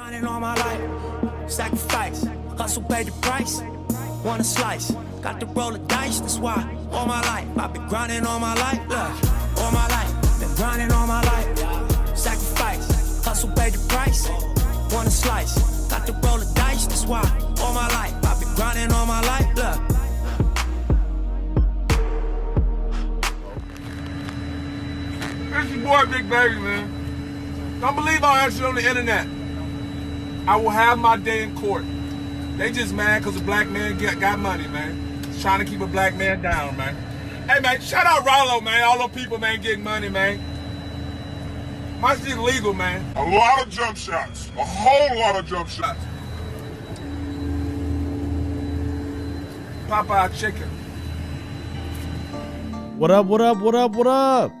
Grinding all my life, sacrifice, hustle paid the price. Want a slice, got to roll the dice. That's why all my life I've been grinding all my life. Look, all my life, been grinding all my life. Sacrifice, hustle paid the price. Want a slice, got to roll the dice. That's why all my life I've been grinding all my life. Look. It's your boy, Big Baby, man. Don't believe all that shit on the internet. I will have my day in court. They just mad because a black man got money, man. Just trying to keep a black man down, man. Hey, man, shout out Rollo, man. All those people, man, getting money, man. My shit legal, man. A lot of jump shots. A whole lot of jump shots. Popeye chicken. What up, what up, what up, what up?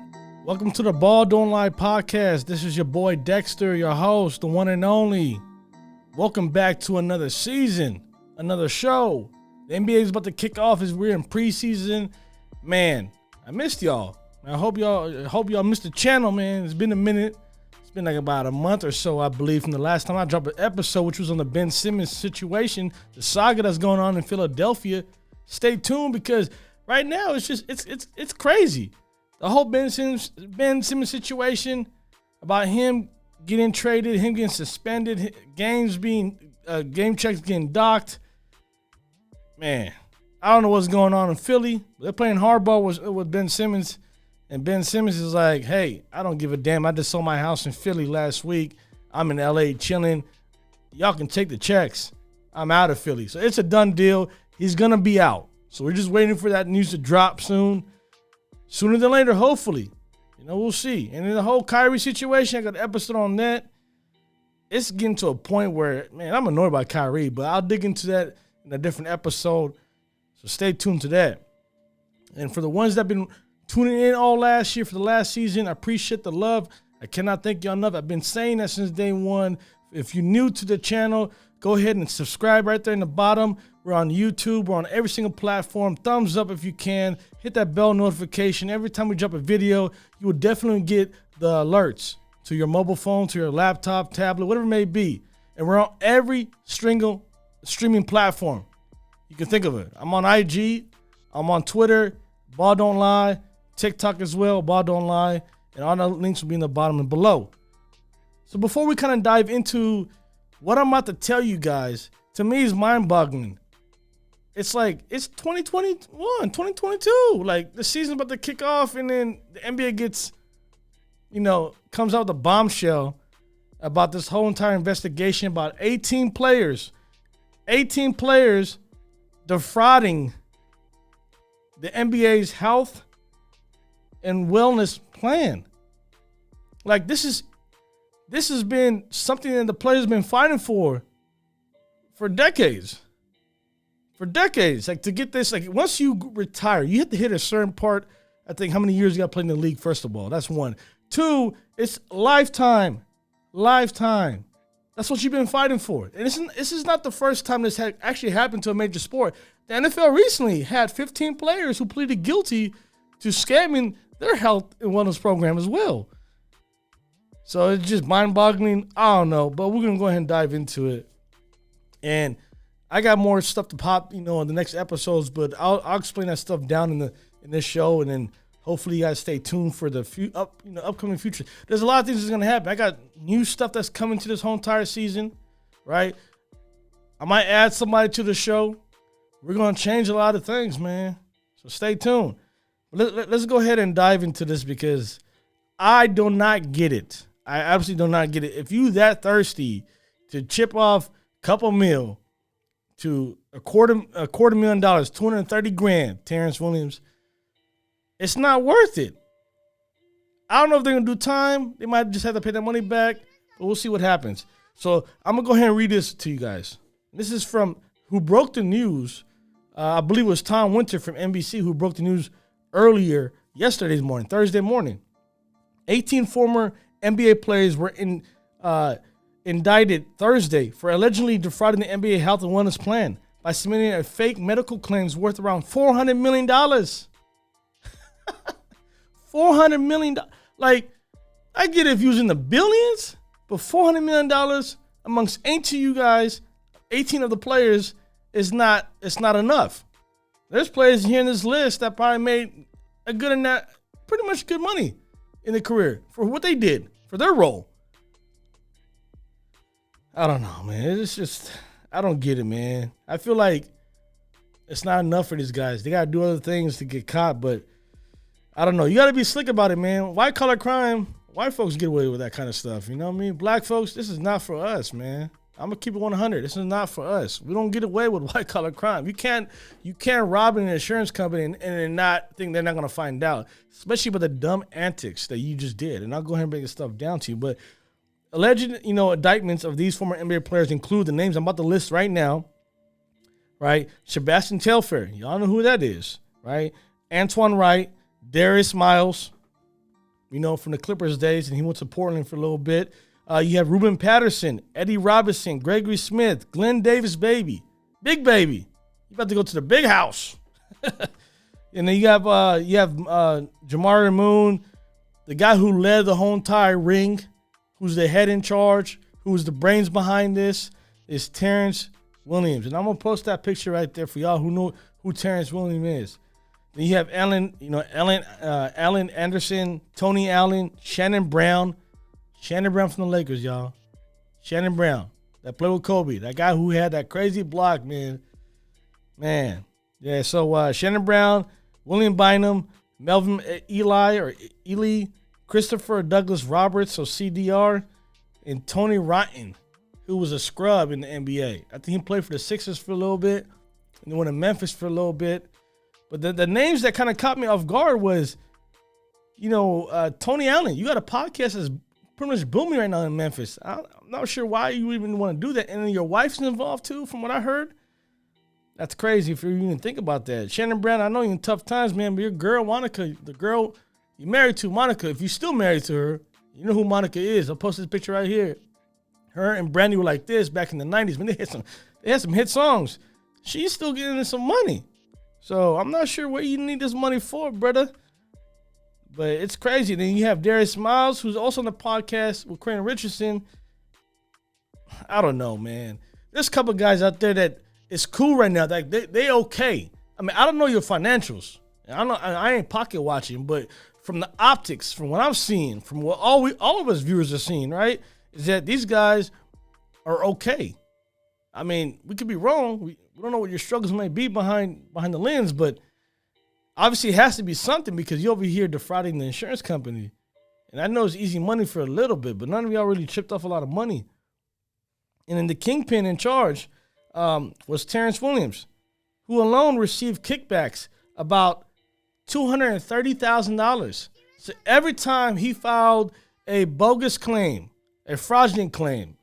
Welcome to the Ball Dnt Lie podcast. This is your boy Dexter, your host, the one and only. Welcome back to another season, another show. The NBA is about to kick off as we're in preseason. Man, I missed y'all. I hope y'all missed the channel, man. It's been a minute. It's been like about a month or so, I believe, from the last time I dropped an episode, which was on the Ben Simmons situation, the saga that's going on in Philadelphia. Stay tuned because right now it's crazy. The whole Ben Simmons situation about him getting traded, him getting suspended, game checks getting docked. Man, I don't know what's going on in Philly. They're playing hardball with Ben Simmons, and Ben Simmons is like, hey, I don't give a damn. I just sold my house in Philly last week. I'm in LA chilling. Y'all can take the checks. I'm out of Philly. So it's a done deal. He's going to be out. So we're just waiting for that news to drop soon. Sooner than later, hopefully. You know, we'll see. And in the whole Kyrie situation, I got an episode on that. It's getting to a point where, man, I'm annoyed by Kyrie, but I'll dig into that in a different episode. So stay tuned to that. And for the ones that have been tuning in all last year for the last season, I appreciate the love. I cannot thank y'all enough. I've been saying that since day one. If you're new to the channel, go ahead and subscribe right there in the bottom. We're on YouTube. We're on every single platform. Thumbs up if you can. Hit that bell notification. Every time we drop a video, you will definitely get the alerts to your mobile phone, to your laptop, tablet, whatever it may be. And we're on every single streaming platform you can think of it. I'm on IG. I'm on Twitter. Ball Dnt Lie. TikTok as well. Ball Dnt Lie. And all the links will be in the bottom and below. So before we kind of dive into what I'm about to tell you guys, to me is mind-boggling. It's like, it's 2021, 2022. Like, the season's about to kick off, and then the NBA gets, comes out with a bombshell about this whole entire investigation about 18 players defrauding the NBA's health and wellness plan. Like, this has been something that the players have been fighting for decades. For decades. Like, to get this, like, once you retire, you have to hit a certain part. I think how many years you got to play in the league, first of all. That's one. Two, it's lifetime. Lifetime. That's what you've been fighting for. And this is not the first time this actually happened to a major sport. The NFL recently had 15 players who pleaded guilty to scamming their health and wellness program as well. So it's just mind-boggling. I don't know, but we're going to go ahead and dive into it. And I got more stuff to pop, in the next episodes, but I'll explain that stuff down in this show, and then hopefully you guys stay tuned for the upcoming future. There's a lot of things that's gonna happen. I got new stuff that's coming to this whole entire season, right? I might add somebody to the show. We're gonna change a lot of things, man. So stay tuned. Let's go ahead and dive into this because I do not get it. I absolutely do not get it. If you that thirsty to chip off a couple mil to a quarter $230,000, $230,000, Terrence Williams, it's not worth it. I don't know if they're going to do time. They might just have to pay that money back, but we'll see what happens. So I'm going to go ahead and read this to you guys. This is from who broke the news. I believe it was Tom Winter from NBC who broke the news earlier Thursday morning. 18 former NBA players were indicted Thursday for allegedly defrauding the NBA health and wellness plan by submitting a fake medical claims worth around $400 million. $400 million. Like, I get it if you was in the billions, but $400 million amongst 18 you guys, 18 of the players it's not enough. There's players here in this list that probably made a good and that pretty much good money in their career for what they did, for their role. I don't know, man. It's just, I don't get it, man. I feel like it's not enough for these guys. They got to do other things to get caught, but I don't know. You got to be slick about it, man. White collar crime, white folks get away with that kind of stuff. You know what I mean? Black folks, this is not for us, man. I'm going to keep it 100. This is not for us. We don't get away with white collar crime. You can't rob an insurance company and not think they're not going to find out, especially with the dumb antics that you just did. And I'll go ahead and break this stuff down to you. But alleged, indictments of these former NBA players include the names I'm about to list right now, right? Sebastian Telfair. Y'all know who that is, right? Antoine Wright, Darius Miles, from the Clippers days, and he went to Portland for a little bit. You have Ruben Patterson, Eddie Robinson, Gregory Smith, Glenn Davis, big baby. You about to go to the big house. And then you have Jamari Moon, the guy who led the whole entire ring, who's the head in charge, who's the brains behind this, is Terrence Williams. And I'm going to post that picture right there for y'all who know who Terrence Williams is. Then you have Allen Anderson, Tony Allen, Shannon Brown from the Lakers, y'all. Shannon Brown, that played with Kobe, that guy who had that crazy block, man. Yeah, so Shannon Brown, William Bynum, Melvin Ely, Christopher Douglas Roberts, so CDR, and Tony Rotten, who was a scrub in the NBA. I think he played for the Sixers for a little bit, and then went to Memphis for a little bit. But the names that kind of caught me off guard was, Tony Allen. You got a podcast that's pretty much booming right now in Memphis. I'm not sure why you even want to do that. And then your wife's involved too, from what I heard. That's crazy if you even think about that. Shannon Brown, I know you're in tough times, man, but your girl, Monica, the girl you married to, Monica, if you're still married to her, you know who Monica is. I'll post this picture right here. Her and Brandy were like this back in the 90s, man. They had some hit songs. She's still getting some money. So I'm not sure what you need this money for, brother. But it's crazy. Then you have Darius Miles, who's also on the podcast with Creighton Richardson. I don't know, man. There's a couple guys out there that it's cool right now. Like they okay. I mean, I don't know your financials. I ain't pocket watching, but from the optics, from what I'm seeing, from what all of us viewers are seeing, right, is that these guys are okay. I mean, we could be wrong. We don't know what your struggles may be behind the lens, but obviously it has to be something because you're over here defrauding the insurance company. And I know it's easy money for a little bit, but none of y'all really chipped off a lot of money. And then the kingpin in charge was Terrence Williams, who alone received kickbacks about $230,000. So every time he filed a bogus claim, a fraudulent claim,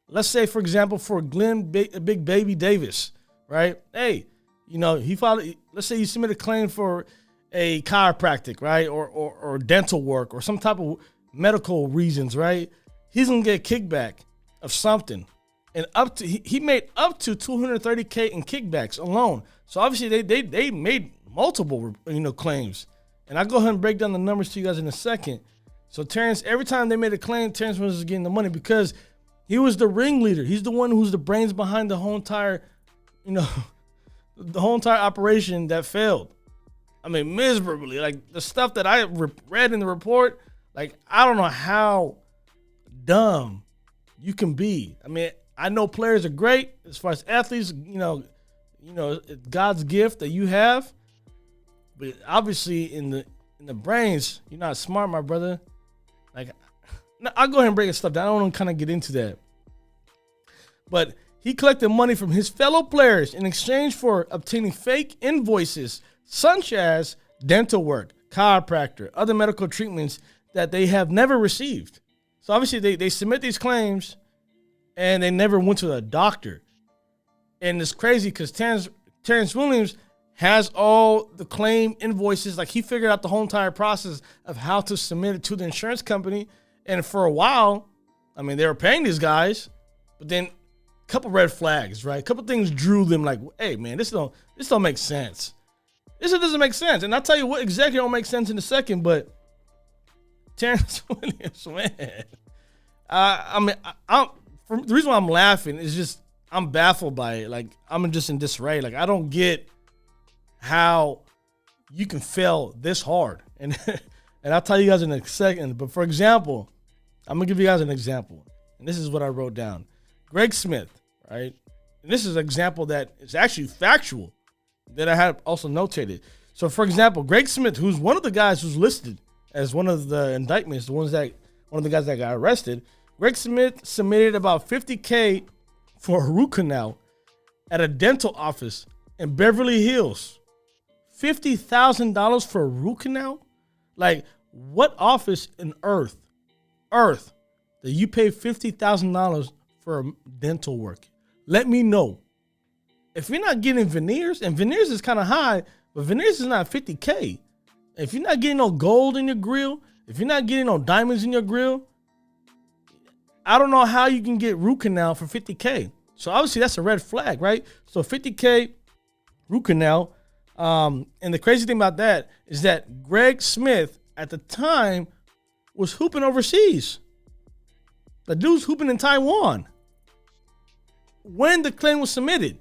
let's say, for example, for Big Baby Davis, right? Hey, he filed, let's say you submit a claim for a chiropractic, right? Or dental work or some type of medical reasons, right? He's going to get a kickback of something. And he made up to $230K in kickbacks alone. So obviously they made multiple, claims. And I'll go ahead and break down the numbers to you guys in a second. So Terrence, every time they made a claim, Terrence was getting the money because he was the ringleader. He's the one who's the brains behind the whole entire, the whole entire operation that failed. I mean, miserably. Like the stuff that I read in the report, like I don't know how dumb you can be. I mean, I know players are great as far as athletes, God's gift that you have. But obviously in the brains, you're not smart, my brother. Like, I'll go ahead and break this stuff down. I don't want to kind of get into that. But he collected money from his fellow players in exchange for obtaining fake invoices, such as dental work, chiropractor, other medical treatments that they have never received. So obviously they submit these claims and they never went to a doctor. And it's crazy because Terrence Williams has all the claim invoices. Like he figured out the whole entire process of how to submit it to the insurance company. And for a while, I mean, they were paying these guys, but then a couple red flags, right? A couple things drew them like, hey man, this don't make sense. This doesn't make sense. And I'll tell you what exactly don't make sense in a second, but Terrence Williams, man. the reason why I'm laughing is just I'm baffled by it. Like, I'm just in disarray. Like, I don't get how you can fail this hard. And and I'll tell you guys in a second. But for example, I'm gonna give you guys an example. And this is what I wrote down. Greg Smith, right? And this is an example that is actually factual that I had also notated. So for example, Greg Smith, who's one of the guys who's listed as one of the indictments, one of the guys that got arrested, Greg Smith submitted about $50K for a root canal at a dental office in Beverly Hills. $50,000 for a root canal? Like, what office in Earth, that you pay $50,000 for dental work? Let me know. If you're not getting veneers, and veneers is kind of high, but veneers is not $50K. If you're not getting no gold in your grill, if you're not getting no diamonds in your grill, I don't know how you can get root canal for $50K. So obviously that's a red flag, right? So $50K root canal. And the crazy thing about that is that Greg Smith at the time was hooping overseas. The dude's hooping in Taiwan when the claim was submitted.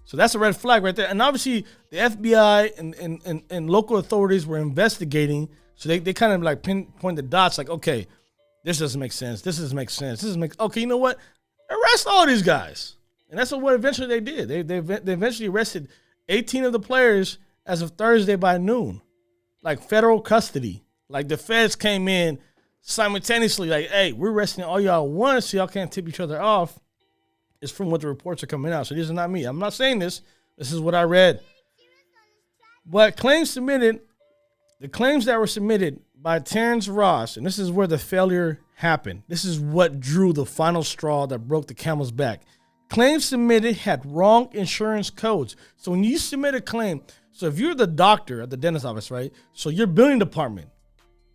So that's a red flag right there. And obviously the FBI and local authorities were investigating. So they kind of like pinpoint the dots like, okay, this doesn't make sense. This doesn't make sense. Okay, you know what? Arrest all these guys. And that's what eventually they did. They eventually arrested 18 of the players as of Thursday by noon. Like federal custody. Like the feds came in simultaneously like, hey, we're arresting all y'all at once so y'all can't tip each other off. It's from what the reports are coming out. So these are not me. I'm not saying this. This is what I read. But the claims that were submitted by Terrence Ross, and this is where the failure happened. This is what drew the final straw that broke the camel's back. Claims submitted had wrong insurance codes. So when you submit a claim, so if you're the doctor at the dentist office, right? So your billing department,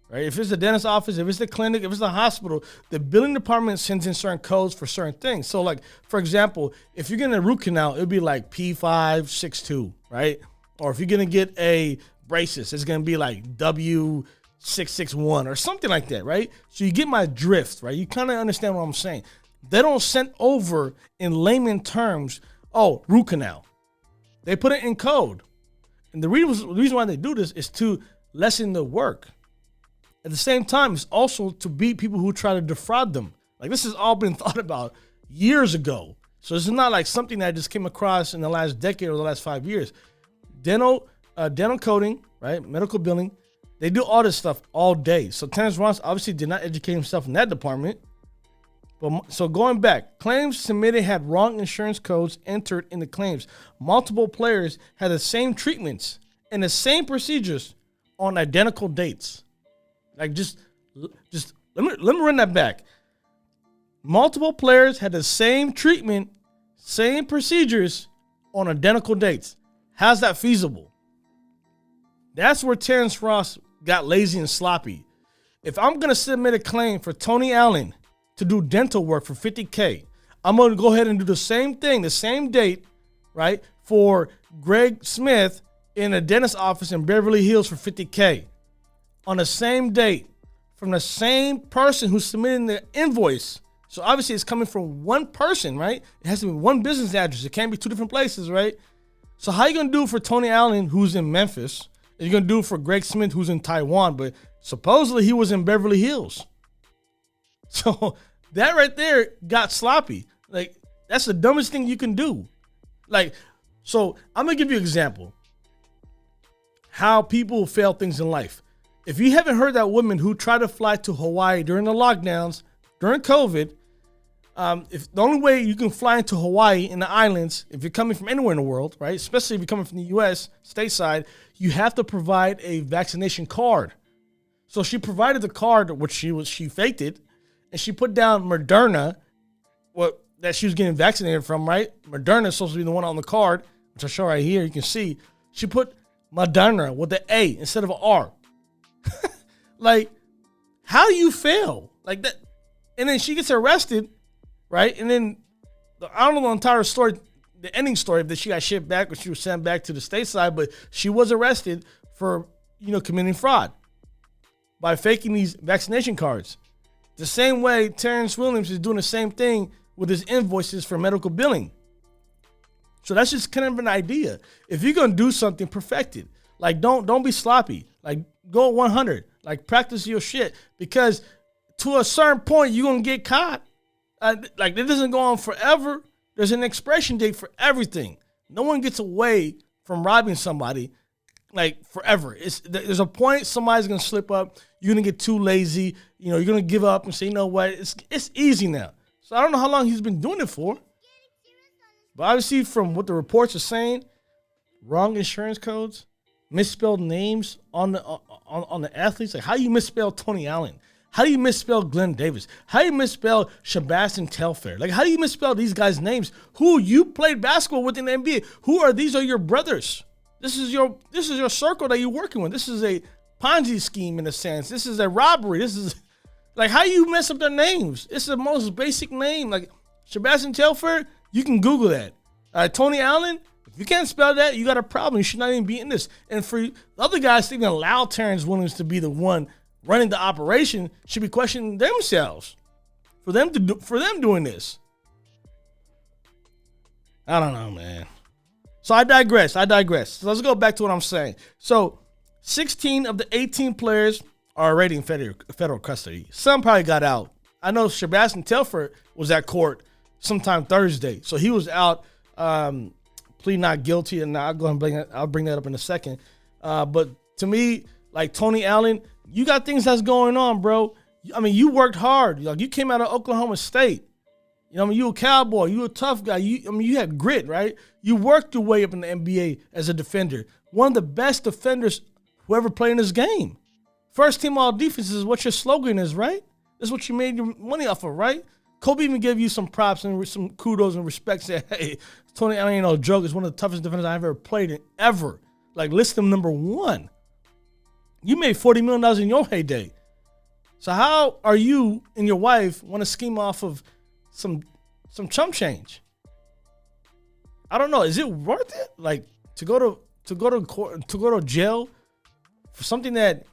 right? If it's the dentist office, if it's the clinic, if it's the hospital, the billing department sends in certain codes for certain things. So like, for example, if you're getting a root canal, it'd be like P562, right? Or if you're going to get a braces, it's going to be like W661 or something like that, right? So you get my drift, right? You kind of understand what I'm saying. They don't send over in layman terms, oh, root canal. They put it in code. And the reason why they do this is to lessen the work. At the same time, it's also to beat people who try to defraud them. Like, this has all been thought about years ago. So it's not like something that just came across in the last decade or the last 5 years. Dental coding, right? Medical billing. They do all this stuff all day. So Terrence Ross obviously did not educate himself in that department. But so going back, claims submitted had wrong insurance codes entered in the claims. Multiple players had the same treatments and the same procedures on identical dates. Like just let me run that back. Multiple players had the same treatment, same procedures on identical dates. How's that feasible? That's where Terrence Ross got lazy and sloppy. If I'm gonna submit a claim for Tony Allen to do dental work for $50K, I'm gonna go ahead and do the same thing, the same date, right, for Greg Smith in a dentist office in Beverly Hills for $50K. On the same date, from the same person who's submitting the invoice. So obviously it's coming from one person, right? It has to be one business address. It can't be two different places, right? So how you gonna do it for Tony Allen, who's in Memphis, and you're gonna do it for Greg Smith, who's in Taiwan, but supposedly he was in Beverly Hills. So that right there got sloppy. Like, that's the dumbest thing you can do. Like, so I'm gonna give you an example. How people fail things in life. If you haven't heard that woman who tried to fly to Hawaii during the lockdowns, during COVID, if the only way you can fly into Hawaii in the islands, if you're coming from anywhere in the world, right, especially if you're coming from the U.S. stateside, you have to provide a vaccination card. So she provided the card, which she faked it, and she put down Moderna, that she was getting vaccinated from, right? Moderna is supposed to be the one on the card, which I'll show right here. You can see she put Moderna with an A instead of an R. Like, how do you fail like that? And then she gets arrested, right? And then I don't know the entire story, the ending story, that she got shipped back or she was sent back to the stateside, but she was arrested for, committing fraud by faking these vaccination cards. The same way Terrence Williams is doing the same thing with his invoices for medical billing. So that's just kind of an idea. If you're gonna do something, perfect it. Like don't be sloppy. Like go 100. Like practice your shit, because to a certain point you're gonna get caught. Like it doesn't go on forever. There's an expiration date for everything. No one gets away from robbing somebody like forever. There's a point somebody's gonna slip up. You're gonna get too lazy. You know, you're gonna give up and say, you know what? It's easy now. So I don't know how long he's been doing it for. But obviously, from what the reports are saying, wrong insurance codes, misspelled names on the athletes. Like, how do you misspell Tony Allen? How do you misspell Glenn Davis? How do you misspell Sebastian Telfair? Like, how do you misspell these guys' names? Who you played basketball with in the NBA? Who are these? Are your brothers? This is your circle that you're working with. This is a Ponzi scheme in a sense. This is a robbery. This is like, how you mess up their names? It's the most basic name. Like Sebastian Telfair. You can Google that. Tony Allen, if you can't spell that, you got a problem. You should not even be in this. And for the other guys to even allow Terrence Williams to be the one running the operation, should be questioning themselves for them doing this. I don't know, man. So I digress. So let's go back to what I'm saying. So 16 of the 18 players are already in federal custody. Some probably got out. I know Sebastian Telfair was at court sometime Thursday. So he was out, plea not guilty, and I'll bring that up in a second. But to me, like Tony Allen, you got things that's going on, bro. I mean, you worked hard. Like, you came out of Oklahoma State. You know, I mean, you a cowboy, you a tough guy. You had grit, right? You worked your way up in the NBA as a defender. One of the best defenders who ever played in this game. First team all defense is what your slogan is, right? That's what you made your money off of, right? Kobe even gave you some props and some kudos and respect. Said, hey, Tony Allen ain't no joke. It's one of the toughest defenders I've ever played in, ever. Like, list him number one. You made $40 million in your heyday. So how are you and your wife want to scheme off of some chump change? I don't know. Is it worth it? Like, to go to court, to go to jail for something that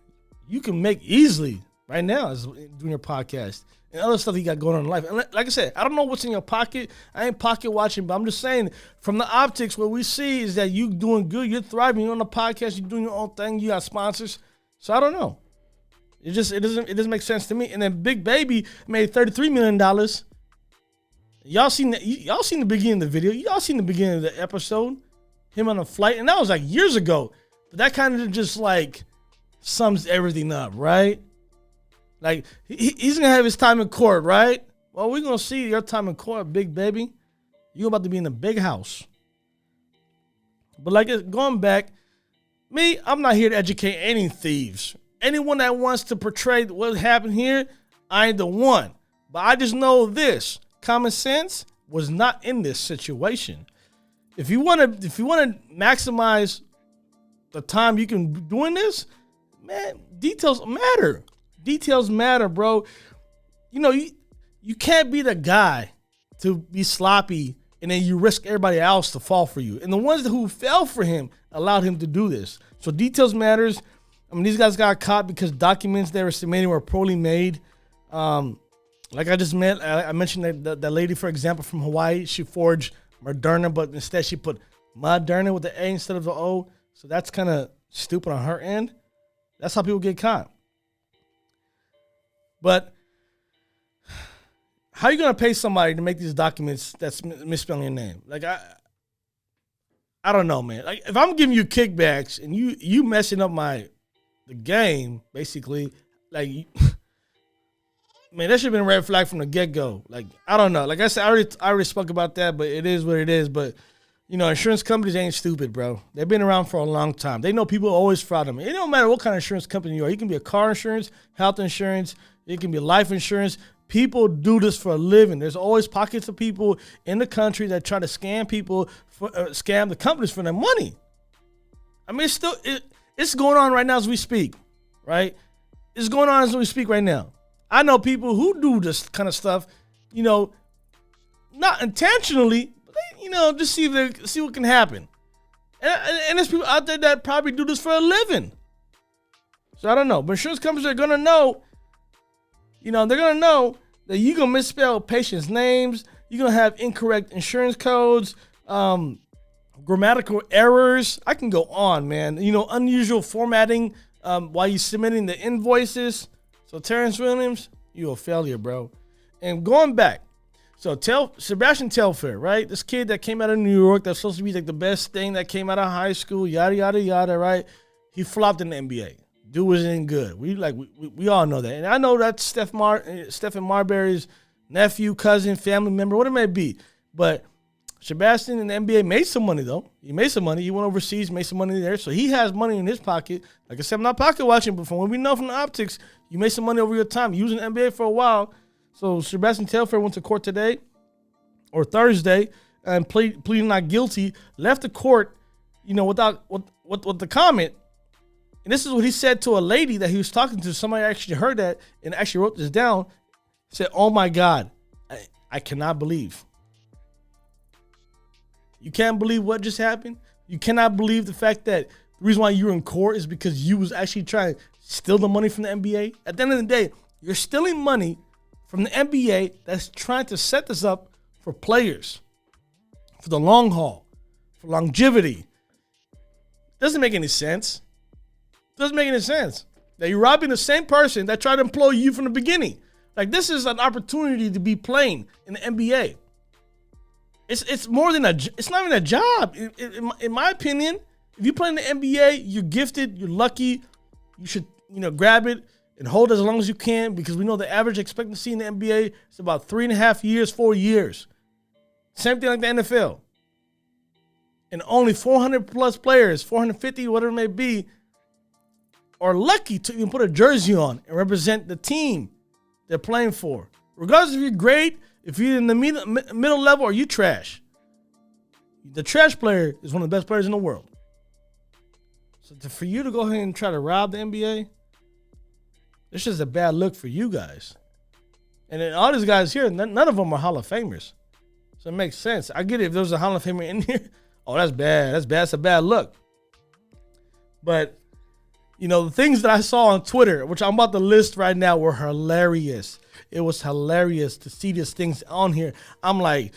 you can make easily right now is doing your podcast and other stuff you got going on in life. And like I said, I don't know what's in your pocket. I ain't pocket watching, but I'm just saying, from the optics, what we see is that you doing good, you're thriving, you're on the podcast, you're doing your own thing, you got sponsors. So I don't know. It doesn't make sense to me. And then Big Baby made $33 million. Y'all seen the beginning of the video. Y'all seen the beginning of the episode. Him on a flight, and that was like years ago. But that kind of just like sums everything up, right? Like, he's gonna have his time in court, right? Well, we're gonna see your time in court, Big Baby. You're about to be in the big house. But like, going back, me, I'm not here to educate any thieves. Anyone that wants to portray what happened here, I ain't the one. But I just know this: common sense was not in this situation. If you want to maximize the time you can be doing this, man, details matter. Details matter, bro. You know, you can't be the guy to be sloppy and then you risk everybody else to fall for you. And the ones who fell for him allowed him to do this. So details matters. I mean, these guys got caught because documents they were submitting were poorly made. Like I mentioned that lady, for example, from Hawaii, she forged Moderna, but instead she put Moderna with the A instead of the O. So that's kind of stupid on her end. That's how people get caught. But how are you going to pay somebody to make these documents that's misspelling your name? Like, I don't know, man. Like, if I'm giving you kickbacks and you messing up the game, basically, like, man, that should have been a red flag from the get-go. Like, I don't know. Like I said, I already spoke about that, but it is what it is. But, you know, insurance companies ain't stupid, bro. They've been around for a long time. They know people always fraud them. It don't matter what kind of insurance company you are. You can be a car insurance, health insurance. It can be life insurance. People do this for a living. There's always pockets of people in the country that try to scam people, scam the companies for their money. I mean, it's going on right now as we speak, right? It's going on as we speak right now. I know people who do this kind of stuff, you know, not intentionally, but they, you know, just see what can happen. And there's people out there that probably do this for a living. So I don't know, but insurance companies are gonna know they're going to know that you're going to misspell patients' names. You're going to have incorrect insurance codes, grammatical errors. I can go on, man. Unusual formatting while you're submitting the invoices. So Terrence Williams, you're a failure, bro. And going back, so Sebastian Telfair, right? This kid that came out of New York that's supposed to be like the best thing that came out of high school, yada, yada, yada, right? He flopped in the NBA. Dude wasn't good. We all know that. And I know that's Stephen Marbury's nephew, cousin, family member, what it may be. But Sebastian in the NBA made some money, though. He made some money. He went overseas, made some money there. So he has money in his pocket. Like I said, I'm not pocket watching, but from what we know from the optics, you made some money over your time. You was in the NBA for a while. So Sebastian Telfair went to court today or Thursday and pleading not guilty, left the court, without with the comment. And this is what he said to a lady that he was talking to. Somebody actually heard that and actually wrote this down. He said, "Oh my God, I cannot believe." You can't believe what just happened? You cannot believe the fact that the reason why you're in court is because you was actually trying to steal the money from the NBA? At the end of the day, you're stealing money from the NBA that's trying to set this up for players, for the long haul, for longevity. Doesn't make any sense. Doesn't make any sense that you're robbing the same person that tried to employ you from the beginning. Like, this is an opportunity to be playing in the NBA. It's more than it's not even a job. In my opinion, if you play in the NBA, you're gifted, you're lucky. You should, grab it and hold as long as you can, because we know the average expectancy in the NBA is about 3.5 years, 4 years. Same thing like the NFL. And only 400 plus players, 450, whatever it may be, are lucky to even put a jersey on and represent the team they're playing for. Regardless if you're great, if you're in the middle level, or you trash. The trash player is one of the best players in the world. So for you to go ahead and try to rob the NBA, it's just a bad look for you guys. And then all these guys here, none of them are Hall of Famers. So it makes sense. I get it if there was a Hall of Famer in here. Oh, that's bad. That's bad. That's a bad look. But, the things that I saw on Twitter, which I'm about to list right now, were hilarious. It was hilarious to see these things on here. I'm like,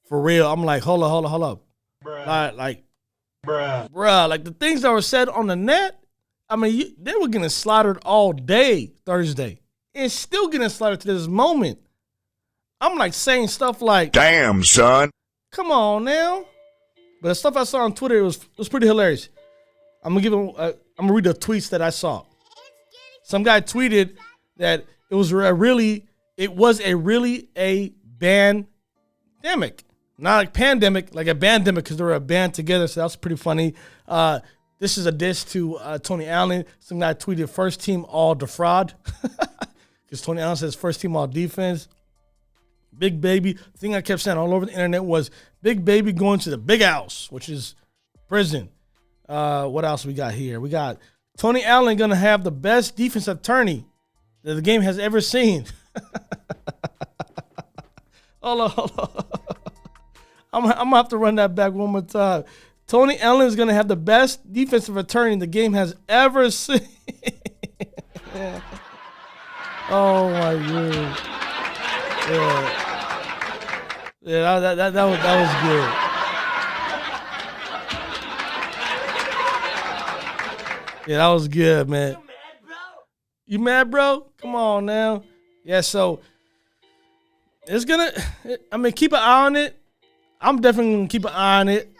for real. I'm like, hold up. Bruh. Bruh. Like the things that were said on the net, they were getting slaughtered all day Thursday. And still getting slaughtered to this moment. I'm like saying stuff like, damn, son. Come on now. But the stuff I saw on Twitter was pretty hilarious. I'm gonna read the tweets that I saw. Some guy tweeted that it was a really a bandemic. Not like pandemic, like a bandemic, because they were a band together, so that's pretty funny. This is a diss to Tony Allen. Some guy tweeted first team all defraud. Because Tony Allen says first team all defense. Big Baby. The thing I kept saying all over the internet was Big Baby going to the big house, which is prison. What else we got here? We got Tony Allen going to have the best defensive attorney that the game has ever seen. Hold on. I'm going to have to run that back one more time. Tony Allen is going to have the best defensive attorney the game has ever seen. Oh, my God. Yeah, that was good. Yeah, that was good, man. You mad, bro? Come on now. Yeah, so it's keep an eye on it. I'm definitely going to keep an eye on it.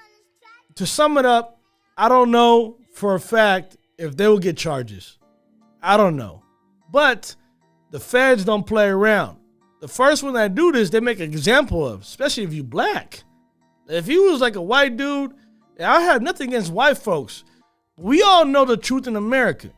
To sum it up, I don't know for a fact if they will get charges. I don't know. But the feds don't play around. The first one that do this, they make an example of, especially if you black. If you was like a white dude, I have nothing against white folks. We all know the truth in America.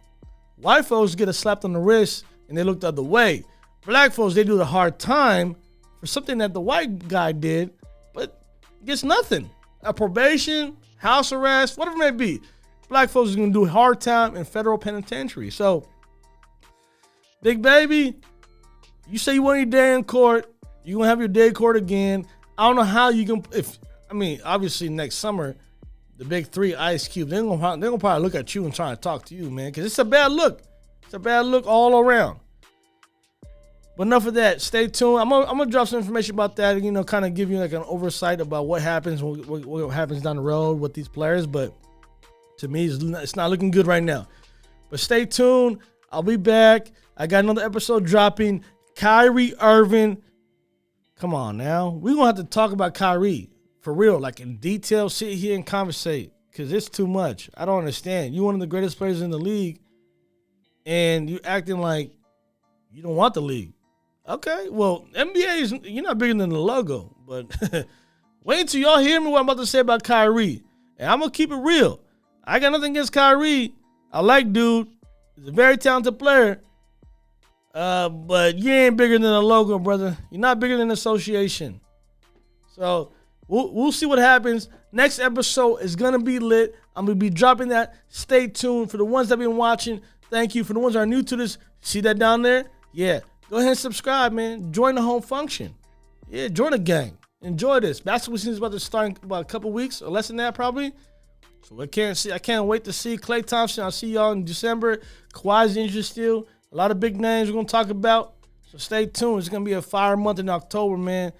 White folks get a slap on the wrist and they look the other way. Black folks, they do the hard time for something that the white guy did, but gets nothing. A probation, house arrest, whatever it may be. Black folks are going to do hard time in federal penitentiary. So, Big Baby, you say you want your day in court. You're going to have your day in court again. I don't know how you can, obviously next summer, the big three, Ice Cube, they're gonna probably look at you and try to talk to you, man, because it's a bad look. It's a bad look all around. But enough of that. Stay tuned. I'm gonna drop some information about that. You know, kind of give you like an oversight about what happens, what happens down the road with these players. But to me, it's not looking good right now. But stay tuned. I'll be back. I got another episode dropping. Kyrie Irving. Come on now. We're going to have to talk about Kyrie for real, like in detail, sit here and conversate because it's too much. I don't understand. You're one of the greatest players in the league and you acting like you don't want the league. Okay, well, NBA you're not bigger than the logo, but wait until y'all hear me what I'm about to say about Kyrie. And I'm going to keep it real. I got nothing against Kyrie. I like dude. He's a very talented player. But you ain't bigger than a logo, brother. You're not bigger than an association. So we'll see what happens. Next episode is going to be lit. I'm going to be dropping that. Stay tuned. For the ones that have been watching, thank you. For the ones that are new to this, see that down there? Yeah. Go ahead and subscribe, man. Join the home function. Yeah, join the gang. Enjoy this. Basketball season is about to start in about a couple weeks or less than that probably. So I can't wait to see Klay Thompson. I'll see y'all in December. Kawhi's injured still. A lot of big names we're going to talk about. So stay tuned. It's going to be a fire month in October, man.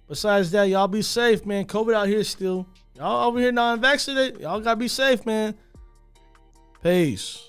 Besides that, y'all be safe, man. COVID out here still. Y'all over here non-vaccinated. Y'all got to be safe, man. Peace.